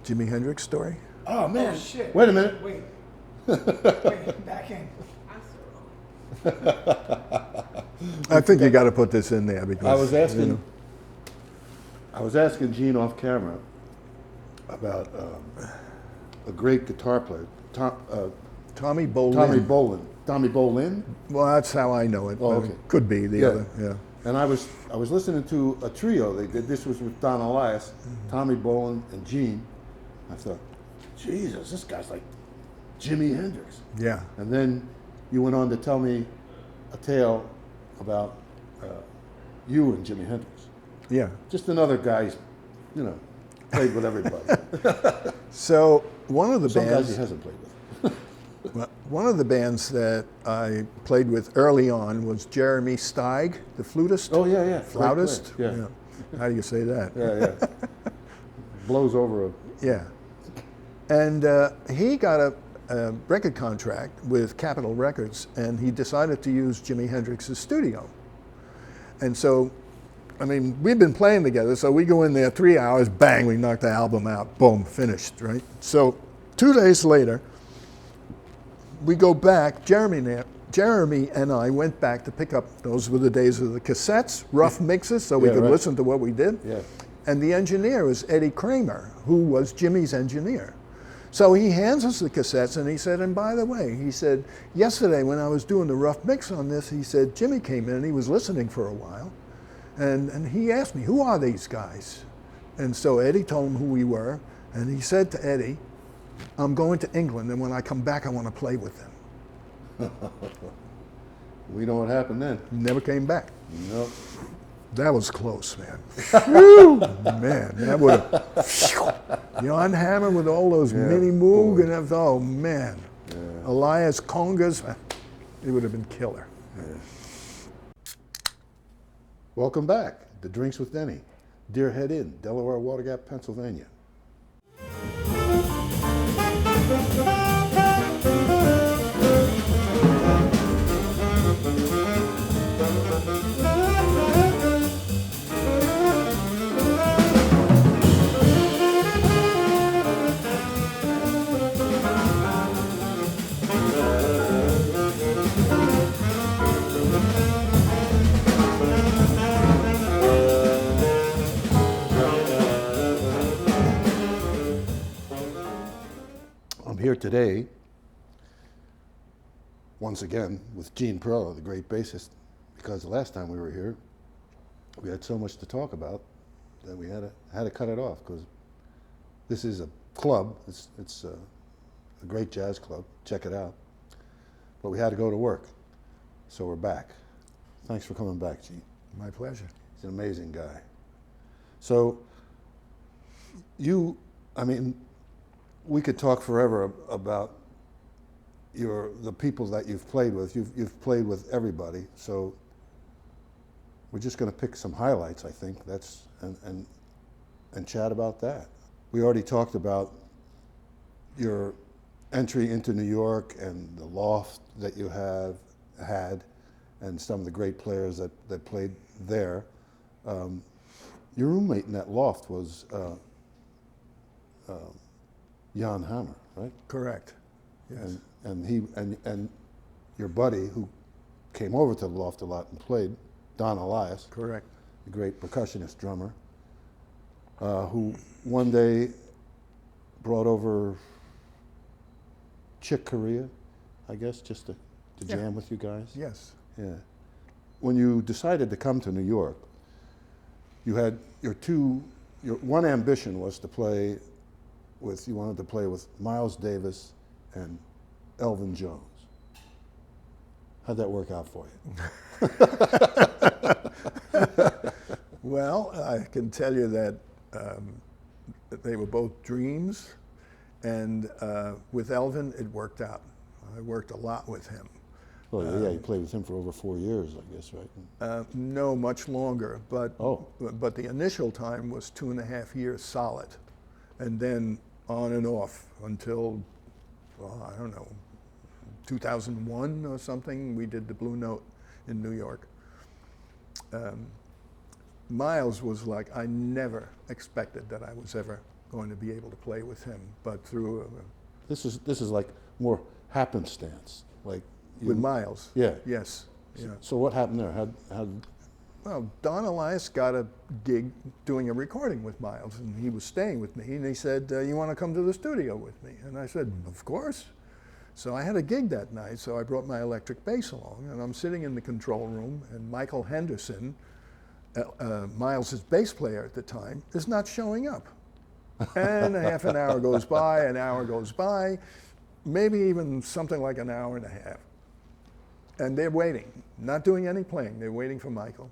Jimi Hendrix story? Oh man! Oh, shit. Wait a minute. Wait. Wait, back in. I think you got to put this in there because I was asking. you know. I was asking Gene off camera about a great guitar player, Tommy Bolin. Tommy Bolin. Well, that's how I know it. Oh, but okay. It could be the other. Yeah. And I was listening to a trio they did. This was with Don Elias, Tommy Bolin, and Gene. I thought, Jesus, this guy's like Jimi Hendrix. Yeah. And then you went on to tell me a tale about you and Jimi Hendrix. Yeah. Just another guy, played with everybody. So one of the Some guys bands. he hasn't played with. Well, one of the bands that I played with early on was Jeremy Steig, the flutist. Oh yeah, yeah. Flautist? Great player. Yeah. How do you say that? Yeah. Blows over a. Yeah. And he got a record contract with Capitol Records, and he decided to use Jimi Hendrix's studio. And so, I mean, we've been playing together, so we go in there 3 hours, bang, we knock the album out, boom, finished, right? So 2 days later, we go back, Jeremy and I went back to pick up, those were the days of the cassettes, rough mixes, so we Yeah, could right. listen to what we did. Yeah. And the engineer was Eddie Kramer, who was Jimmy's engineer. So he hands us the cassettes and he said, and by the way, he said, yesterday when I was doing the rough mix on this, he said, Jimmy came in and he was listening for a while. And he asked me, who are these guys? And so Eddie told him who we were. And he said to Eddie, I'm going to England, and when I come back, I want to play with them. We know what happened then. He never came back. Nope. That was close, man. Whew, man, that would have, I'm hammered with all those mini Moog and everything. Oh man, Elias congas, it would have been killer. Welcome back to Drinks with Denny, Deerhead Inn, Delaware Water Gap, Pennsylvania. I'm here today, once again, with Gene Perla, the great bassist, because the last time we were here, we had so much to talk about that we had to cut it off, because this is a club, it's a great jazz club, check it out, but we had to go to work, so we're back. Thanks for coming back, Gene. My pleasure. He's an amazing guy. So, we could talk forever about the people that you've played with. You've played with everybody. So we're just going to pick some highlights, I think. And chat about that. We already talked about your entry into New York and the loft that you had, and some of the great players that played there. Your roommate in that loft was Jan Hammer, right? Correct. Yes. And your buddy who came over to the loft a lot and played, Don Elias. Correct. The great percussionist drummer, who one day brought over Chick Corea, I guess, just to jam with you guys. Yes. Yeah. When you decided to come to New York, you had your one ambition was you wanted to play with Miles Davis and Elvin Jones. How'd that work out for you? Well, I can tell you that they were both dreams, and with Elvin, it worked out. I worked a lot with him. Well, yeah, you played with him for over 4 years, I guess, right? No, much longer, but Oh. but the initial time was 2.5 years solid, and then on and off until, I don't know, 2001 or something. We did the Blue Note in New York. Miles was like, I never expected that I was ever going to be able to play with him, but through This is like more happenstance, like with Miles. Yeah. Yes. Yeah. So what happened there? How Well, Don Elias got a gig doing a recording with Miles, and he was staying with me, and he said, you want to come to the studio with me? And I said, of course. So I had a gig that night, so I brought my electric bass along, and I'm sitting in the control room, and Michael Henderson, Miles's bass player at the time, is not showing up. And a half an hour goes by, an hour goes by, maybe even something like an hour and a half. And they're waiting, not doing any playing, they're waiting for Michael.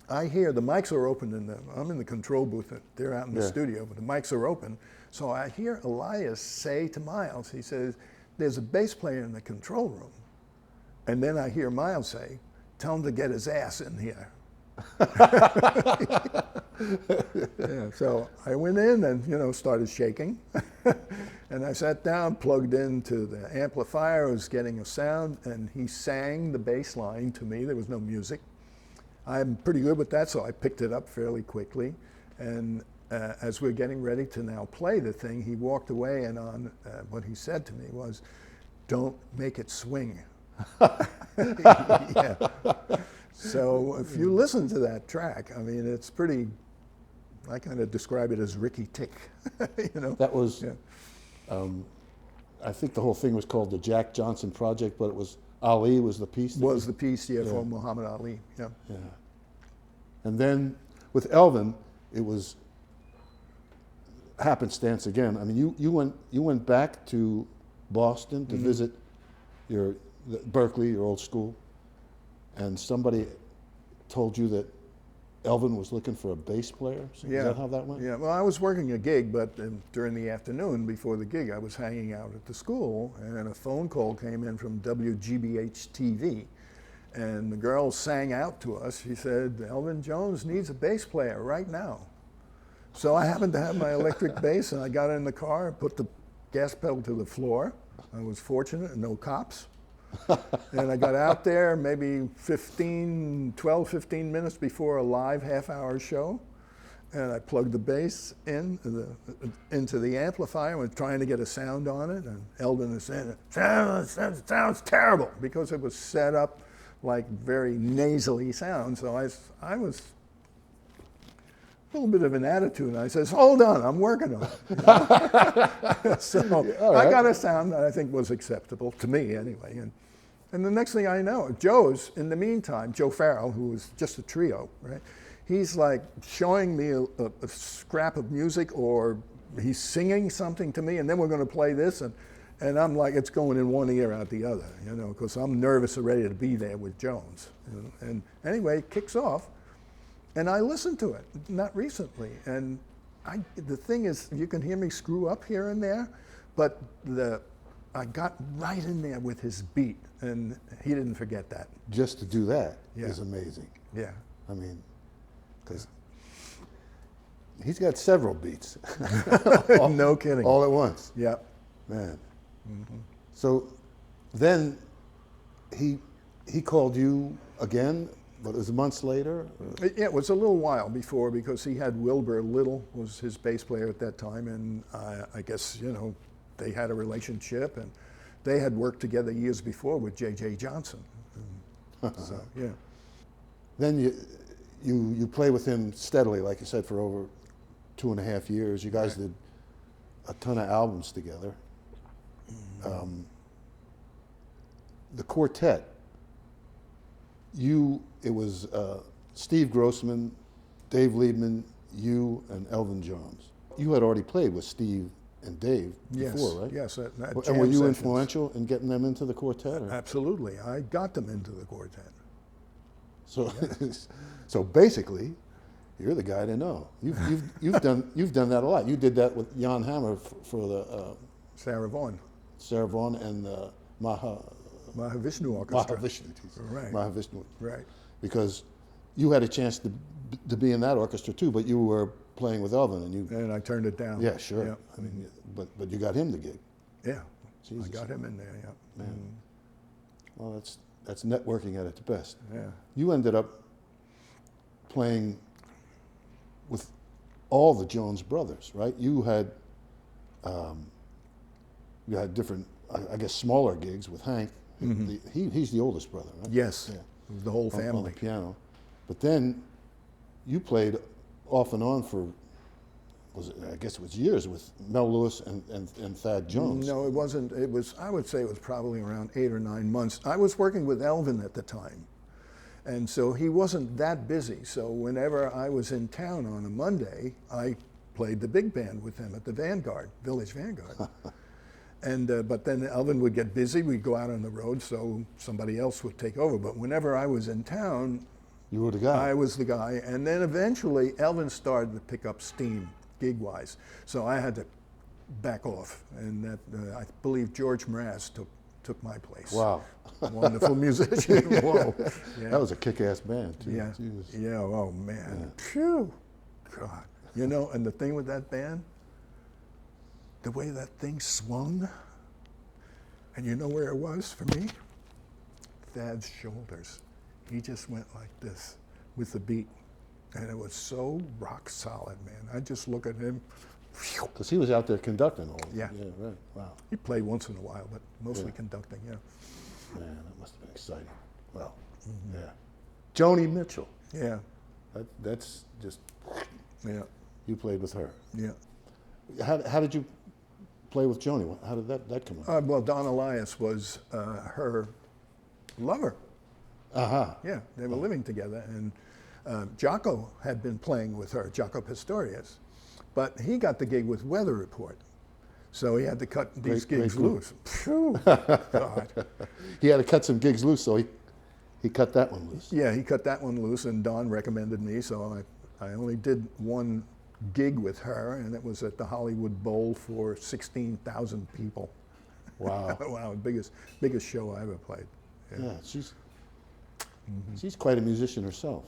I hear the mics are open, I'm in the control booth, they're out in the studio, but the mics are open. So I hear Elias say to Miles, he says, there's a bass player in the control room. And then I hear Miles say, tell him to get his ass in here. Yeah, so I went in and, started shaking. And I sat down, plugged into the amplifier, was getting a sound, and he sang the bass line to me. There was no music. I'm pretty good with that, so I picked it up fairly quickly. And as we're getting ready to now play the thing, he walked away, and what he said to me was, don't make it swing. Yeah. So if you listen to that track, I mean, it's pretty, I kind of describe it as Ricky Tick, That was, I think the whole thing was called the Jack Johnson Project, but it was Ali was the piece. Was the piece, for Muhammad Ali, yeah. Yeah. And then with Elvin, it was happenstance again. I mean, you went back to Boston to visit Berkeley, your old school, and somebody told you that Elvin was looking for a bass player? So Yeah. Is that how that went? Yeah, well, I was working a gig, but during the afternoon before the gig, I was hanging out at the school, and a phone call came in from WGBH TV, and the girl sang out to us. She said, Elvin Jones needs a bass player right now. So I happened to have my electric bass, and I got in the car, put the gas pedal to the floor. I was fortunate, no cops. And I got out there maybe 12, 15 minutes before a live half-hour show, and I plugged the bass into the amplifier and was trying to get a sound on it, and Elvin was saying, sounds terrible, because it was set up like very nasally sound. So I was a little bit of an attitude, and I says, hold on, I'm working on it. So I got a sound that I think was acceptable, to me anyway. And the next thing I know, in the meantime, Joe Farrell, who was just a trio, right? He's like showing me a scrap of music, or he's singing something to me, and then we're going to play this, and I'm like, it's going in one ear out the other, because I'm nervous and ready to be there with Jones. And anyway, it kicks off, and I listened to it, not recently, and the thing is, you can hear me screw up here and there, but I got right in there with his beat, and he didn't forget that. Just to do that is amazing. Yeah. I mean, because he's got several beats. No kidding. All at once. Yeah. Man. Mm-hmm. So then he called you again, but it was months later? Yeah, it was a little while before, because he had Wilbur Little was his bass player at that time, and I guess, they had a relationship, and they had worked together years before with J.J. Johnson. So, yeah. Then you play with him steadily, like you said, for over 2.5 years. You guys did a ton of albums together. The quartet, it was Steve Grossman, Dave Liebman, you, and Elvin Jones. You had already played with Steve and Dave before, right? Yes. And were you sessions. influential in getting them into the quartet? Or? Absolutely. I got them into the quartet. So, so basically, you're the guy to know. You've done that a lot. You did that with Jan Hammer for the Sarah Vaughan. Sarah Vaughan and the Mahavishnu Orchestra. Mahavishnu. Right. Because you had a chance to be in that orchestra too, but you were playing with Elvin, and I turned it down. Yeah, sure. Yeah. I mean, but you got him the gig. Yeah. Jesus. I got him in there. Yeah. Man. Well, that's networking at its best. Yeah. You ended up playing with all the Jones brothers, right? You had different, I guess, smaller gigs with Hank. He's the oldest brother, right? Yes, Yeah. the whole On family. the piano. But then you played off and on for, I guess it was years with Mel Lewis and Thad Jones. No, it wasn't. It was, I would say it was probably around 8 or 9 months. I was working with Elvin at the time. And so he wasn't that busy. So whenever I was in town on a Monday, I played the big band with him at the Vanguard, Village Vanguard. And but then Elvin would get busy. We'd go out on the road, so somebody else would take over. But whenever I was in town, You were the guy. I was the guy. And then eventually, Elvin started to pick up steam gig-wise. So I had to back off. And that I believe George Mraz took my place. Wow. Wonderful musician. Whoa. Yeah. That was a kick-ass band, too. Yeah. Jeez. Yeah. Oh man. Phew. God. You know, and the thing with that band, the way that thing swung, and you know where it was for me? Thad's shoulders. He just went like this with the beat, and it was so rock solid, man. I just look at him. Phew. Because he was out there conducting all. Yeah. Yeah, right. Wow. He played once in a while, but mostly Yeah. conducting. Yeah. Man, that must have been exciting. Well, yeah. Joni Mitchell. Yeah. That's just, Yeah. you played with her. Yeah. How did you play with Joni? How did that come up? Well, Don Elias was her lover. Yeah, they were living together, and Jocko had been playing with her, Jocko Pastorius, but he got the gig with Weather Report, so he had to cut these Great gigs group. loose. Phew, God. He had to cut some gigs loose, so he cut that one loose. Yeah, he cut that one loose, and Don recommended me, so I only did one gig with her, and it was at the Hollywood Bowl for 16,000 people. Wow. Wow, biggest show I ever played. Yeah, she's quite a musician herself.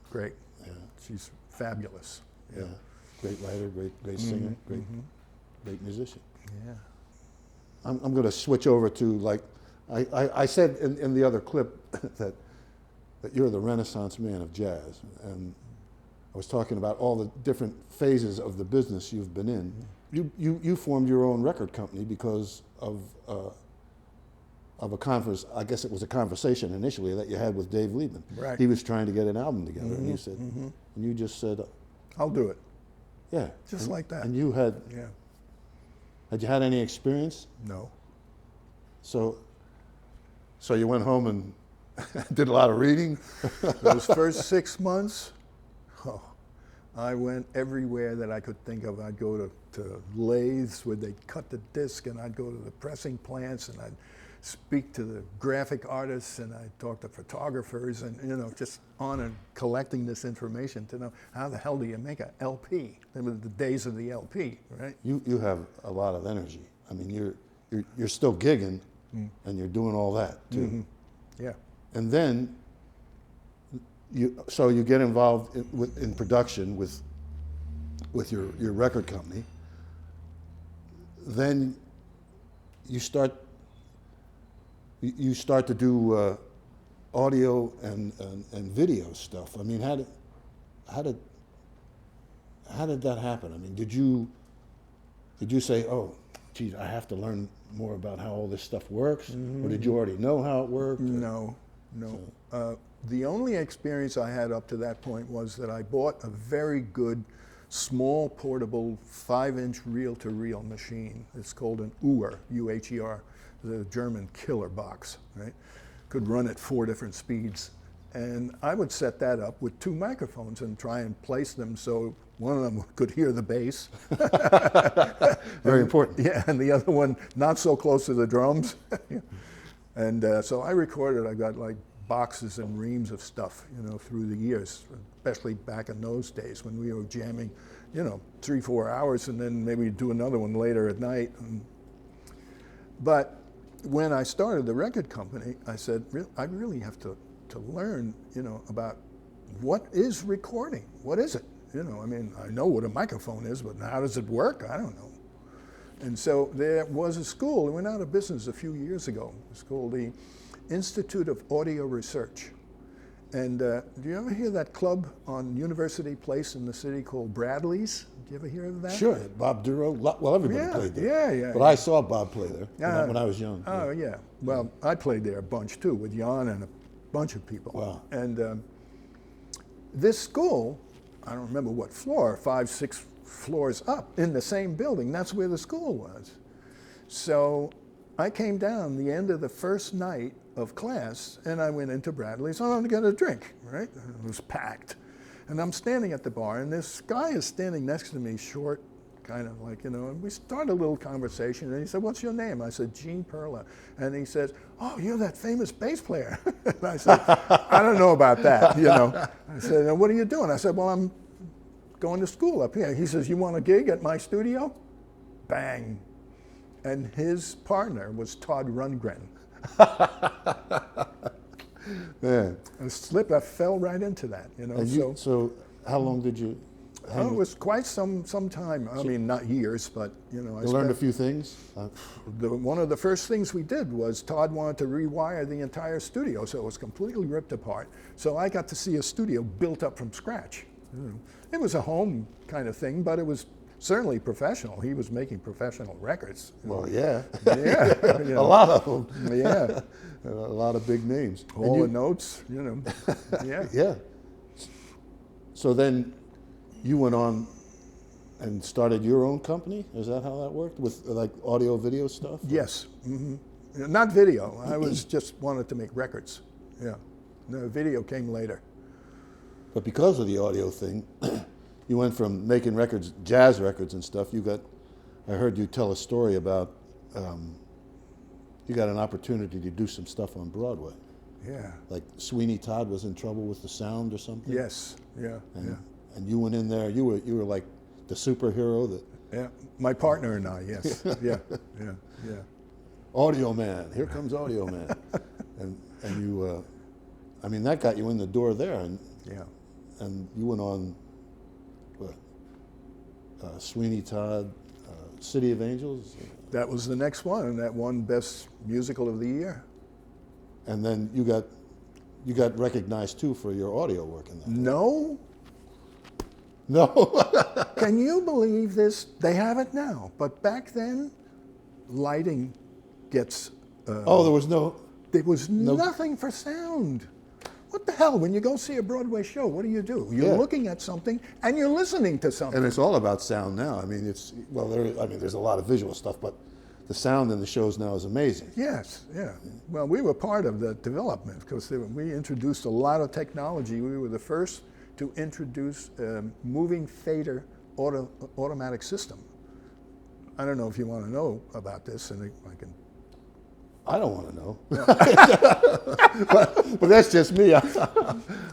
Great. Yeah. She's fabulous. Yeah. Great writer, great singer, great musician. Yeah. I'm going to switch over to, like, I said in the other clip that you're the Renaissance man of jazz, and I was talking about all the different phases of the business you've been in. You formed your own record company because of a conference. I guess it was a conversation initially that you had with Dave Liebman. Right. He was trying to get an album together, and you said, and you just said, I'll do it. yeah, Just like that. And you had you had any experience? No. So you went home and did a lot of reading? Those first 6 months, I went everywhere that I could think of. I'd go to lathes where they'd cut the disc, and I'd go to the pressing plants, and I'd speak to the graphic artists, and I'd talk to photographers, and just on and collecting this information to know how the hell do you make a LP. They were the days of the LP, right? You have a lot of energy. I mean, you're still gigging, and you're doing all that too. Yeah. And then you get involved in production with your record company. Then you start to do audio and video stuff. I mean, how did that happen? I mean, did you say, oh, geez, I have to learn more about how all this stuff works, or did you already know how it worked? No. The only experience I had up to that point was that I bought a very good, small, portable 5-inch reel-to-reel machine. It's called an Uher, U-H-E-R, the German killer box, right? Could run at 4 different speeds. And I would set that up with 2 microphones and try and place them so one of them could hear the bass. Very important. Yeah, and the other one not so close to the drums. And so I recorded, I got like boxes and reams of stuff, through the years, especially back in those days when we were jamming, 3-4 hours and then maybe do another one later at night. But when I started the record company, I said, I really have to learn, about what is recording? What is it? I mean, I know what a microphone is, but how does it work? I don't know. And so there was a school, it went out of business a few years ago. It's called the Institute of Audio Research. And do you ever hear that club on University Place in the city called Bradley's? Do you ever hear of that? Sure, Bob Duro. Well, everybody played there. Yeah. But I saw Bob play there when I was young. Oh, yeah. Well, I played there a bunch too with Jan and a bunch of people. Wow. And this school, I don't remember what floor, 5, 6 floors up in the same building, that's where the school was. So I came down the end of the first night of class and I went into Bradley's to get a drink, right? It was packed. And I'm standing at the bar and this guy is standing next to me, short, kind of like, and we started a little conversation and he said, "What's your name?" I said, "Gene Perla." And he says, "Oh, you're that famous bass player." And I said, "I don't know about that, I said, "And what are you doing?" I said, "Well, I'm going to school up here." He says, "You want a gig at my studio?" Bang. And his partner was Todd Rundgren. Man. I fell right into that, And so how long did you? It was quite some time. I mean, not years, but I You learned a few things. one of the first things we did was Todd wanted to rewire the entire studio, so it was completely ripped apart. So I got to see a studio built up from scratch. It was a home kind of thing, but it was certainly professional. He was making professional records. Well, yeah. Yeah. A lot of them. Yeah. A lot of big names. All the notes, Yeah. Yeah. So then you went on and started your own company? Is that how that worked? With like audio, video stuff? Yes. Hmm. Not video. I was just wanted to make records. Yeah. No, video came later. But because of the audio thing, you went from making records, jazz records and stuff, I heard you tell a story about, you got an opportunity to do some stuff on Broadway. Yeah. Like Sweeney Todd was in trouble with the sound or something? Yes. Yeah. And you went in there, you were like the superhero that... Yeah. My partner and I, yes. Yeah. Audio man, here comes Audio man. and you, that got you in the door there, and you went on, what, Sweeney Todd, City of Angels? That was the next one, and that won Best Musical of the Year. And then you got recognized too for your audio work in that. No? No. Can you believe this? They have it now, but back then, lighting gets... There was no... There was nothing for sound. What the hell? When you go see a Broadway show, what do? You're looking at something and you're listening to something. And it's all about sound now. I mean, there's a lot of visual stuff, but the sound in the shows now is amazing. Yes, yeah. Well, we were part of the development because we introduced a lot of technology. We were the first to introduce a moving fader automatic system. I don't know if you want to know about this, and I can. I don't want to know. but that's just me.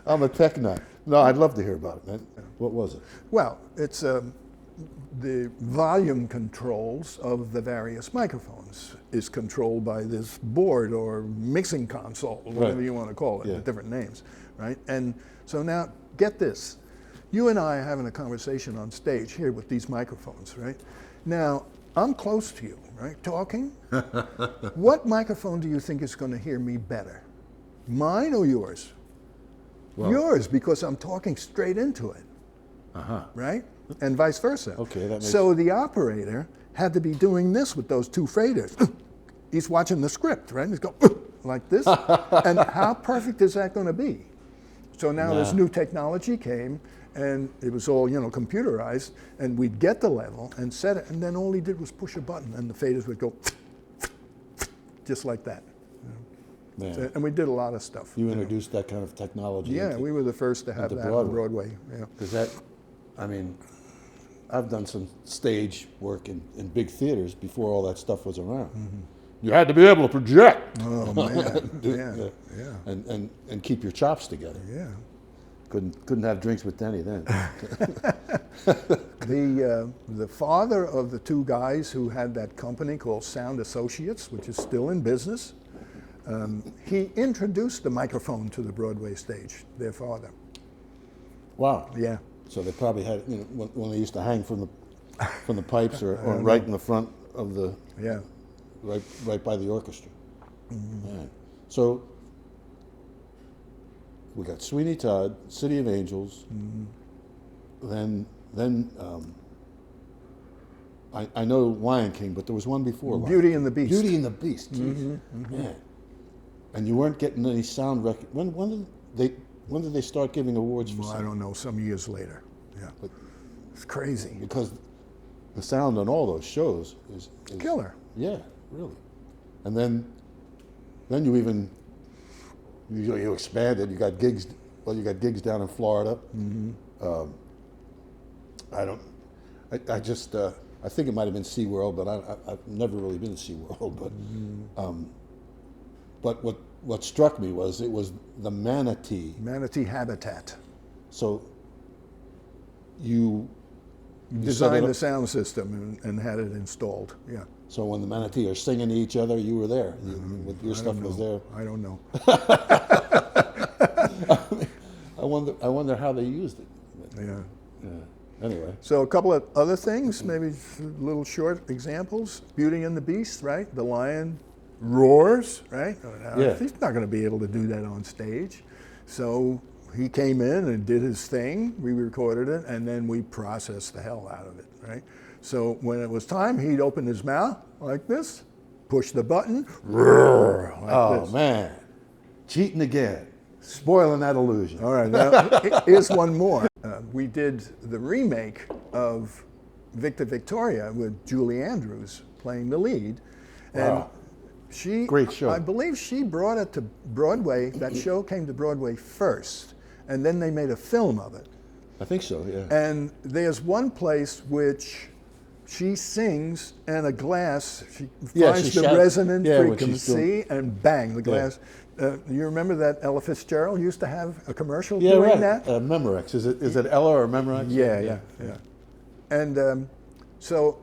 I'm a tech nut. No, I'd love to hear about it, man. What was it? Well, it's the volume controls of the various microphones is controlled by this board or mixing console, whatever you want to call it, with different names, right? And so now, get this. You and I are having a conversation on stage here with these microphones, right? Now, I'm close to you, right, talking. What microphone do you think is going to hear me better? Mine or yours? Well, yours, because I'm talking straight into it, right? And vice versa. Okay, that makes so the operator had to be doing this with those two faders. He's watching the script, right? He's going like this. And how perfect is that going to be? So now this new technology came, and it was all, computerized, and we'd get the level and set it, and then all he did was push a button, and the faders would go just like that. So, and we did a lot of stuff. You introduced that kind of technology. Yeah, we were the first to have that on Broadway. Yeah. Because I've done some stage work in big theaters before all that stuff was around. Mm-hmm. You had to be able to project. Oh man, yeah. And keep your chops together. Yeah. Couldn't have drinks with Denny then. The father of the two guys who had that company called Sound Associates, which is still in business, he introduced the microphone to the Broadway stage. Their father. Wow. Yeah. So they probably had when they used to hang from the pipes or right in the front of the right by the orchestra. Mm-hmm. Right. So we got Sweeney Todd, City of Angels. Then I know Lion King, but there was one before. Beauty and the Beast. Beauty and the Beast. Geez. Man. And you weren't getting any sound when did they start giving awards for Well, I sound? don't know, some years later. Yeah. But- It's crazy. Because the sound on all those shows is Killer. Yeah, really. And then you expanded. You got gigs. Well, you got gigs down in Florida. I think it might have been SeaWorld, but I've never really been to SeaWorld. But what struck me was it was the manatee. Manatee habitat. So you Designed the sound system and had it installed. Yeah. So when the manatee are singing to each other, you were there. Your stuff was there. I don't know. I wonder how they used it. Yeah. Anyway. So a couple of other things, maybe little short examples. Beauty and the Beast, right? The lion roars, right? Yeah. He's not going to be able to do that on stage. So he came in and did his thing. We recorded it, and then we processed the hell out of it, right? So when it was time, he'd open his mouth like this, push the button, roar like this. Man, cheating again, spoiling that illusion. All right, now here's one more. We did the remake of Victor Victoria with Julie Andrews playing the lead. And Wow. she, Great show. I believe she brought it to Broadway. That show came to Broadway first, and then they made a film of it. I think so, yeah. And there's one place which she sings and a glass, she Yeah, finds she the shouts- resonant yeah, when she's frequency and bang, the glass. You remember that Ella Fitzgerald used to have a commercial Yeah, doing right. that? Memorex. Is it Ella or Memorex? Yeah. And so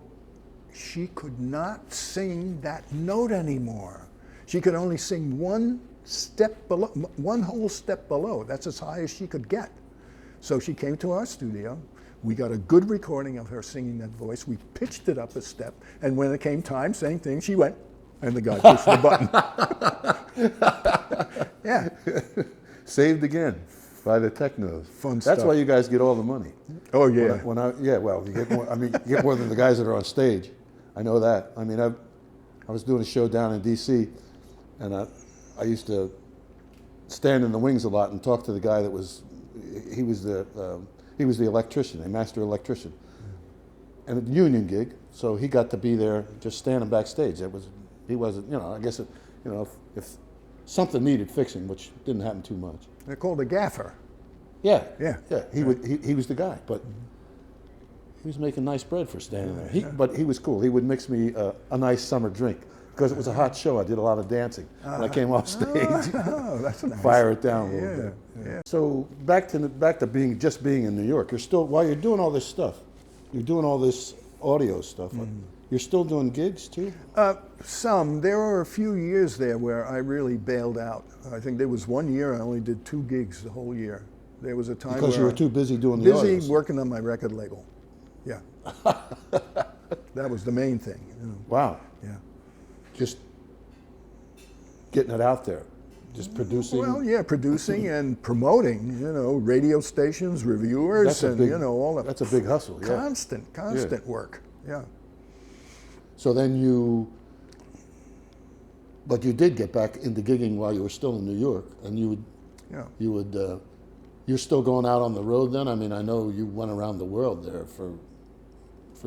she could not sing that note anymore. She could only sing one step below, one whole step below. That's as high as she could get. So she came to our studio. We got a good recording of her singing that voice. We pitched it up a step, and when it came time, same thing, she went, and the guy pushed the button. Yeah. Saved again by the technos. Fun That's stuff. why you guys get all the money. Oh yeah. You get more. I mean, you get more than the guys that are on stage. I know that. I mean, I was doing a show down in D.C. and I used to stand in the wings a lot and talk to the guy that was. He was the electrician, a master electrician, and a union gig. So he got to be there, just standing backstage. He wasn't. I guess if something needed fixing, which didn't happen too much. They're called a gaffer. Yeah. Yeah. He was the guy, but he was making nice bread for standing there. But he was cool. He would mix me a nice summer drink because it was a hot show. I did a lot of dancing when I came off stage. Oh, that's nice. Fire it down a little bit. Yeah. So back to being in New York. You're still, while you're doing all this stuff, you're doing all this audio stuff. You're still doing gigs too. Some. There were a few years there where I really bailed out. I think there was one year I only did 2 gigs the whole year. There was a time Because where you were too busy doing the audio. busy working on my record label. Yeah. That was the main thing. Wow. Yeah. Just getting it out there. Just producing. Well, yeah, producing and promoting. Radio stations, reviewers, That's a and big- all that. That's a big hustle. Yeah. Constant work. Yeah. So then but you did get back into gigging while you were still in New York, and you're still going out on the road then? I mean, I know you went around the world there for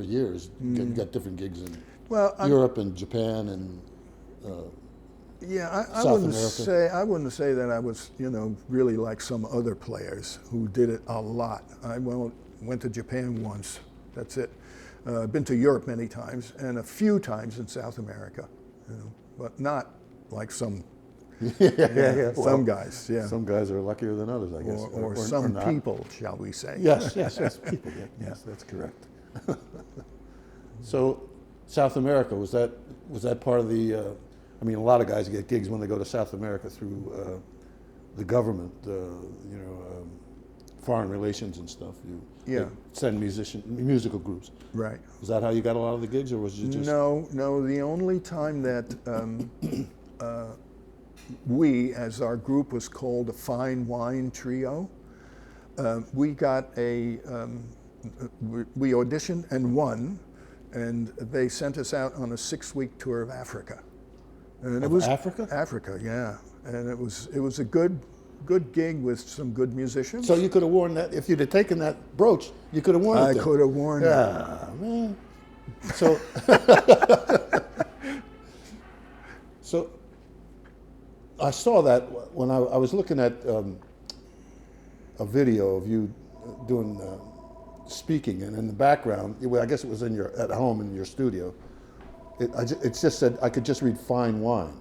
years, got different gigs in Europe and Japan and Yeah, I South wouldn't America. wouldn't say that I was, really like some other players who did it a lot. I went to Japan once. That's it. Been to Europe many times and a few times in South America, but not like some some guys. Yeah, Some guys are luckier than others, I guess. or some not. people, shall we say? Yes, people. Yes, that's correct. So, South America, was that part of the? I mean, a lot of guys get gigs when they go to South America through the government, foreign relations and stuff. They send musical groups. Right. Is that how you got a lot of the gigs, or was it just? No. The only time that we, as our group was called, a Fine Wine Trio. We got we auditioned and won, and they sent us out on a 6-week tour of Africa. And it was Africa? Africa, yeah. And it was a good gig with some good musicians. So you could have worn that, if you'd have taken that brooch, you could have worn it. I then. could have worn it. Yeah, man. So, so I saw that when I was looking at a video of you doing speaking, and in the background, I guess it was at home in your studio. It just said I could just read Fine Wine.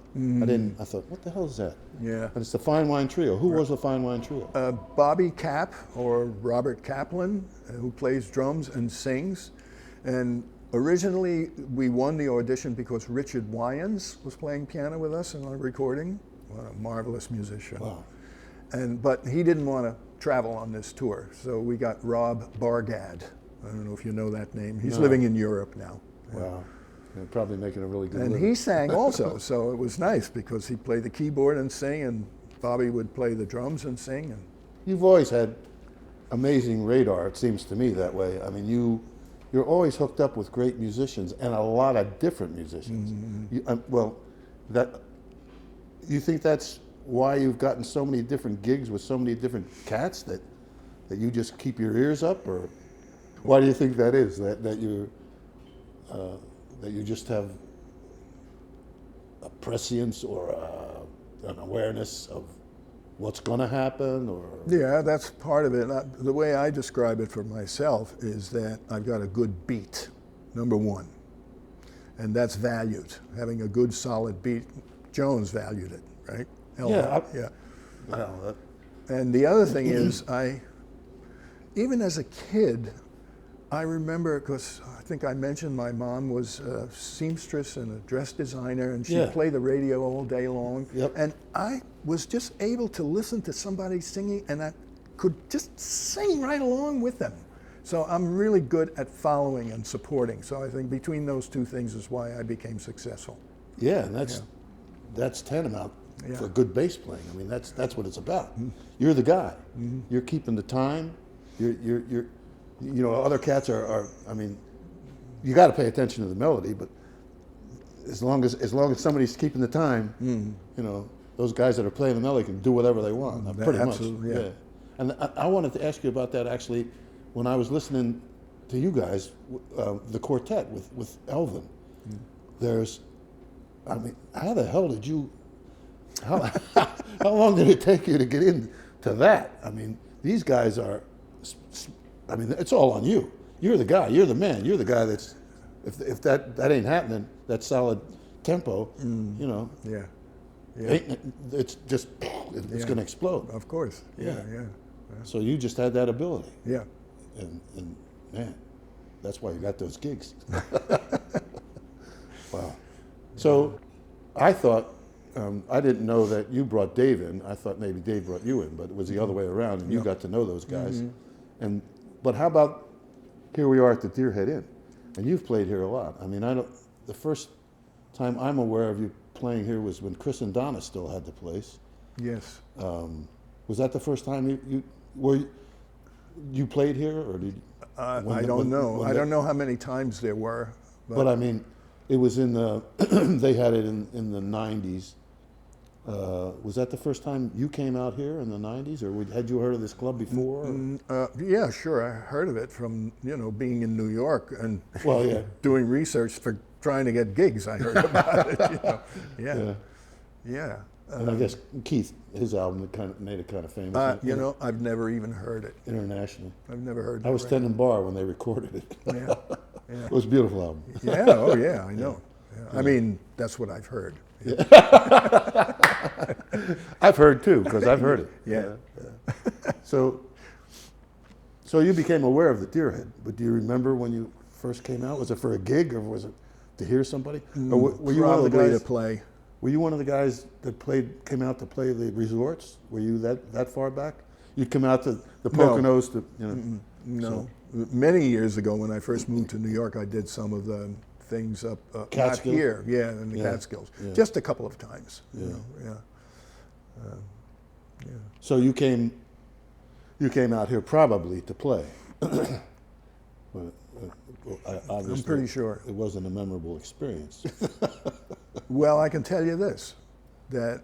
I thought, what the hell is that? Yeah. But it's the Fine Wine Trio. Who was the Fine Wine Trio? Bobby Cap, or Robert Kaplan, who plays drums and sings. And originally we won the audition because Richard Wyans was playing piano with us in our recording. What a marvelous musician. Wow. But he didn't want to travel on this tour, so we got Rob Bargad. I don't know if you know that name. He's living in Europe now. Wow. They're probably making a really good And living. he sang also, so it was nice because he played the keyboard and sing, and Bobby would play the drums and sing. And You've always had amazing radar, it seems to me that way. I mean, you're always hooked up with great musicians and a lot of different musicians. You think that's why you've gotten so many different gigs with so many different cats, that you just keep your ears up, or why do you think that is? That you just have a prescience or an awareness of what's going to happen, or? yeah, that's part of it. The way I describe it for myself is that I've got a good beat, number one, and that's valued. Having a good, solid beat. Jones valued it, right? Yeah. Well, And the other thing is, even as a kid, I remember, because I think I mentioned my mom was a seamstress and a dress designer, and she'd play the radio all day long. Yep. And I was just able to listen to somebody singing, and I could just sing right along with them. So I'm really good at following and supporting. So I think between those two things is why I became successful. yeah, and that's tantamount for good bass playing. I mean, that's what it's about. You're the guy. You're keeping the time. You're other cats are. I mean, you got to pay attention to the melody, but as long as somebody's keeping the time, those guys that are playing the melody can do whatever they want. Pretty absolutely, much. yeah. And I wanted to ask you about that actually, when I was listening to you guys, the quartet with Elvin. I mean, how the hell did you? How long did it take you to get into that? I mean, these guys are. I mean, it's all on you. You're the guy. You're the man. You're the guy that's. If that ain't happening, that solid tempo, Yeah. it's just it's going to explode. Of course. Yeah. So you just had that ability, Yeah. and man, that's why you got those gigs. Wow. So I thought. I didn't know that you brought Dave in. I thought maybe Dave brought you in, but it was the other way around, and you got to know those guys. But how about here we are at the Deerhead Inn, and you've played here a lot. I mean, the first time I'm aware of you playing here was when Chris and Donna still had the place. Yes. Was that the first time you played here, or did? I don't know. I don't know how many times there were. But I mean, it was in the. They had it in the '90s. Was that the first time you came out here in the '90s, or had you heard of this club before? Yeah, sure. I heard of it from being in New York and doing research for trying to get gigs. I heard about it. Yeah. And I guess Keith, his album made it kind of famous. I've never even heard it Internationally. I've never heard. I was tending bar when they recorded it. Yeah. It was a beautiful album. Yeah. Oh yeah. I know. Yeah. I mean, that's what I've heard. Yeah. I've heard too, because I've heard it. Yeah. So you became aware of the Deerhead, but do you remember when you first came out? Was it for a gig, or was it to hear somebody? Or were you one of the Probably guys to play. Were you one of the guys that came out to play the resorts? Were you that far back? You'd come out to the Poconos to No. So. Many years ago, when I first moved to New York, I did some of the things up not Catskills? here, in the Catskills, just a couple of times. Yeah. So you came out here probably to play. But, obviously, I'm pretty sure. it wasn't a memorable experience. Well, I can tell you this, that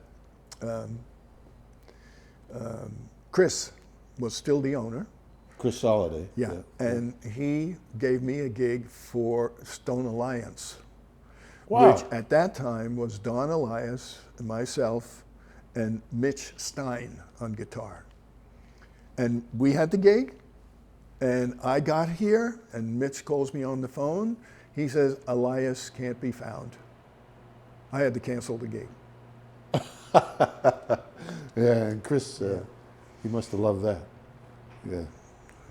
Chris was still the owner. Chris Soliday. Yeah. And he gave me a gig for Stone Alliance, Wow. which at that time was Don Elias and myself and Mitch Stein on guitar. And we had the gig, and I got here, and Mitch calls me on the phone. He says, Elias can't be found. I had to cancel the gig. Yeah, and Chris, he must have loved that. Yeah.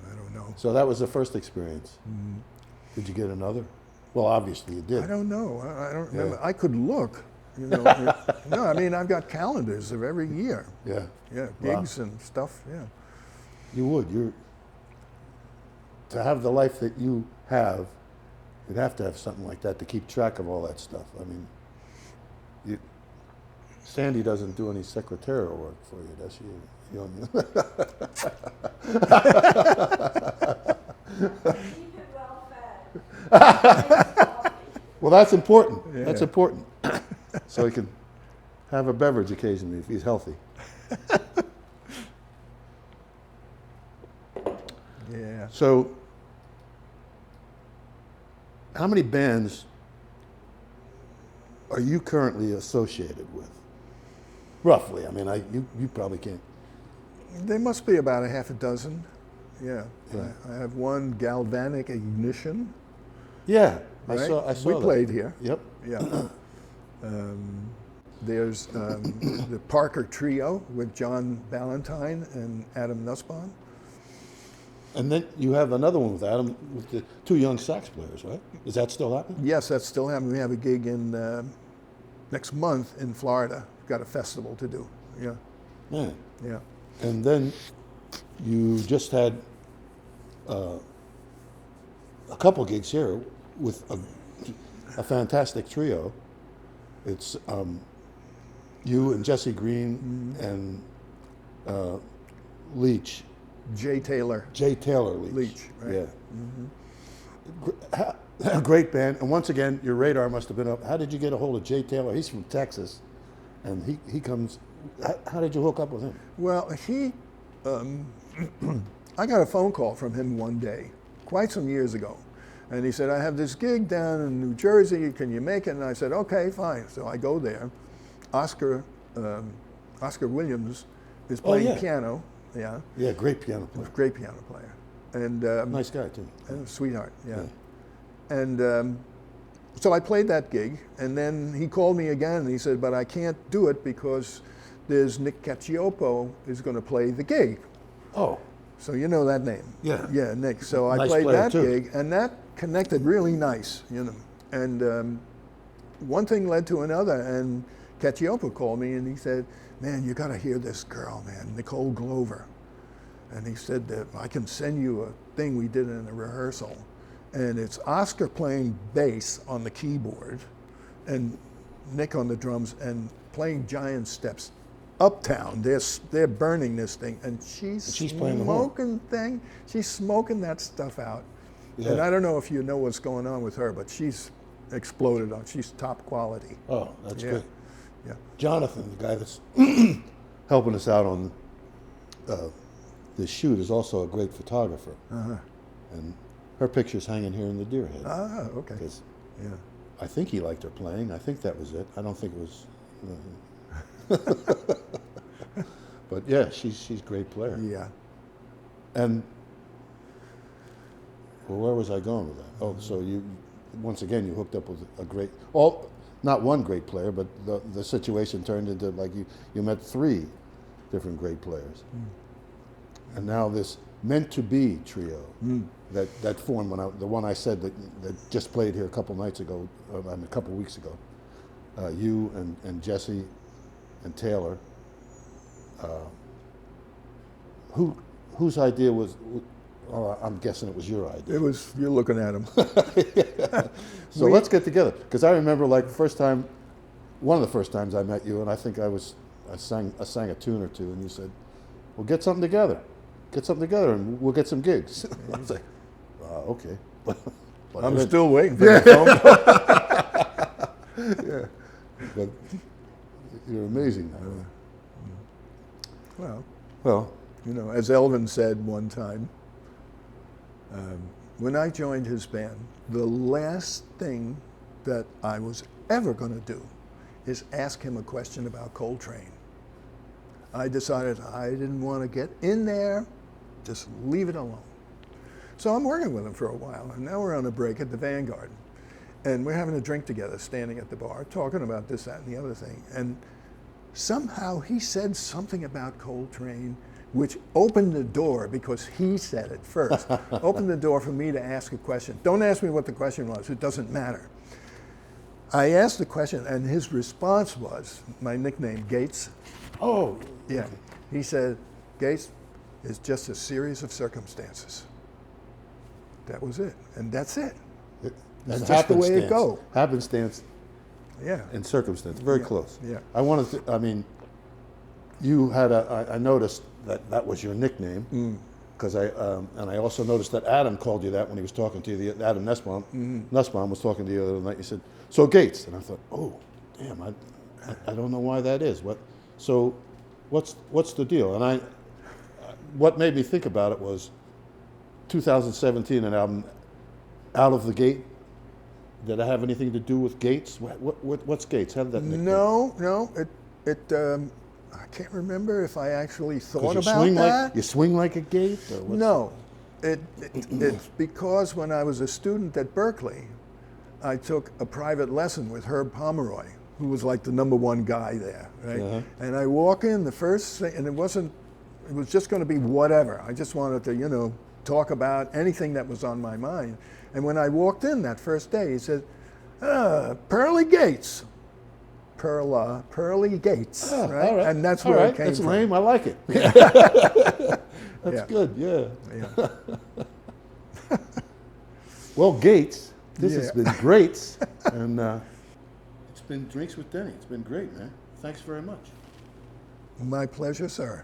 I don't know. So that was the first experience. Mm-hmm. Did you get another? Well, obviously you did. I don't know. I don't remember. Yeah. I could look. You know, no, I mean, I've got calendars of every year. Yeah. Yeah, Wow. gigs and stuff, yeah. You would. To have the life that you have, you'd have to have something like that to keep track of all that stuff. I mean, Sandy doesn't do any secretarial work for you, does she? Keep it well fed. Well, that's important. Yeah. That's important. So he can have a beverage occasionally if he's healthy. Yeah. So, how many bands are you currently associated with? Roughly. I mean, you probably can't. There must be about a half a dozen. Yeah. Yeah. I have one, Galvanic Ignition. Yeah, I Right? saw We that. played here. Yep. Yeah. There's the Parker Trio with John Ballantyne and Adam Nussbaum. And then you have another one with Adam, with the two young sax players, right? Is that still happening? Yes, that's still happening. We have a gig in next month in Florida. Got a festival to do. Yeah. Yeah. Yeah. And then you just had a couple gigs here with a fantastic trio. It's you and Jesse Green and Leach. Jay Taylor. Jay Taylor Leach. Leach, right. Yeah. Great band. And once again, your radar must have been up. How did you get a hold of Jay Taylor? He's from Texas. And he comes. How did you hook up with him? Well, I got a phone call from him one day, quite some years ago. And he said, I have this gig down in New Jersey, can you make it? And I said, okay, fine. So I go there. Oscar Williams is playing yeah. piano. Yeah. Yeah, great piano player. Great piano player. And Nice guy, too. and a sweetheart, yeah. And so I played that gig, and then he called me again, and he said, but I can't do it because there's Nick Cacioppo is going to play the gig. Oh. So you know that name. Yeah. Yeah, Nick. So I Nice played player, that too. gig, and that connected really nice, you know. And one thing led to another, and Cacioppo called me, and he said, man, you got to hear this girl, man, Nicole Glover. And he said that I can send you a thing we did in a rehearsal. And it's Oscar playing bass on the keyboard and Nick on the drums and playing giant steps uptown. They're burning this thing, and she's playing the horn. smoking thing. She's smoking that stuff out. Yeah. And I don't know if you know what's going on with her, but she's exploded on. She's top quality. Oh, that's Yeah. great. Yeah. Jonathan, the guy that's helping us out on this shoot, is also a great photographer. Uh-huh. And her picture's hanging here in the deer head. Ah, okay. 'Cause Yeah. I think he liked her playing. I think that was it. I don't think it was. But yeah, she's a great player. Yeah. And well, where was I going with that? Oh, so you once again you hooked up with a great, not one great player, but the situation turned into like you met three different great players, and now this meant to be trio that formed the one I said that just played here a couple nights ago, a couple weeks ago. You and Jesse and Taylor. Whose idea was? Oh, I'm guessing it was your idea. It was, you're looking at him. So let's get together, because I remember like one of the first times I met you, and I think I I sang a tune or two, and you said, "Well, get something together, and we'll get some gigs." I was like, "Okay." But I'm still waiting for the phone call. yeah, but you're amazing. Well, Well, you know, as Elvin said one time, when I joined his band, the last thing that I was ever going to do is ask him a question about Coltrane. I decided I didn't want to get in there, just leave it alone. So I'm working with him for a while, and now we're on a break at the Vanguard. And we're having a drink together, standing at the bar, talking about this, that, and the other thing. And somehow he said something about Coltrane, which opened the door, because he said it first, opened the door for me to ask a question. Don't ask me what the question was, it doesn't matter. I asked the question, and his response was, my nickname, Gates. oh, Yeah. He said, Gates is just a series of circumstances. That was it, and that's it. That's just the way it goes. Happenstance Yeah. and circumstance, very Yeah, close. yeah. I wanted to, I mean, you had I noticed that was your nickname, because I also noticed that Adam called you that when he was talking to you, Adam Nussbaum. Nussbaum was talking to you the other night. He said, "So Gates," and I thought, "Oh, damn, I don't know why that is. What's the deal?" And what made me think about it was 2017, an album, Out of the Gate. Did it have anything to do with Gates? What's Gates? How did that nickname? No, I can't remember if I actually thought you about swing that. you swing like a gate? Or what's No, it's because when I was a student at Berkeley, I took a private lesson with Herb Pomeroy, who was like the #1 guy there, right? Uh-huh. And I walk in, the first thing, and it was just going to be whatever. I just wanted to, talk about anything that was on my mind. And when I walked in that first day, he said, Pearly Gates. Pearly Gates, right? All right. And that's All where right. it came That's from. lame. I like it. That's Yeah. good. Yeah. Yeah. Well, Gates, this has Yeah. been great, and it's been Drinks with Denny. It's been great, man. Thanks very much. My pleasure, sir.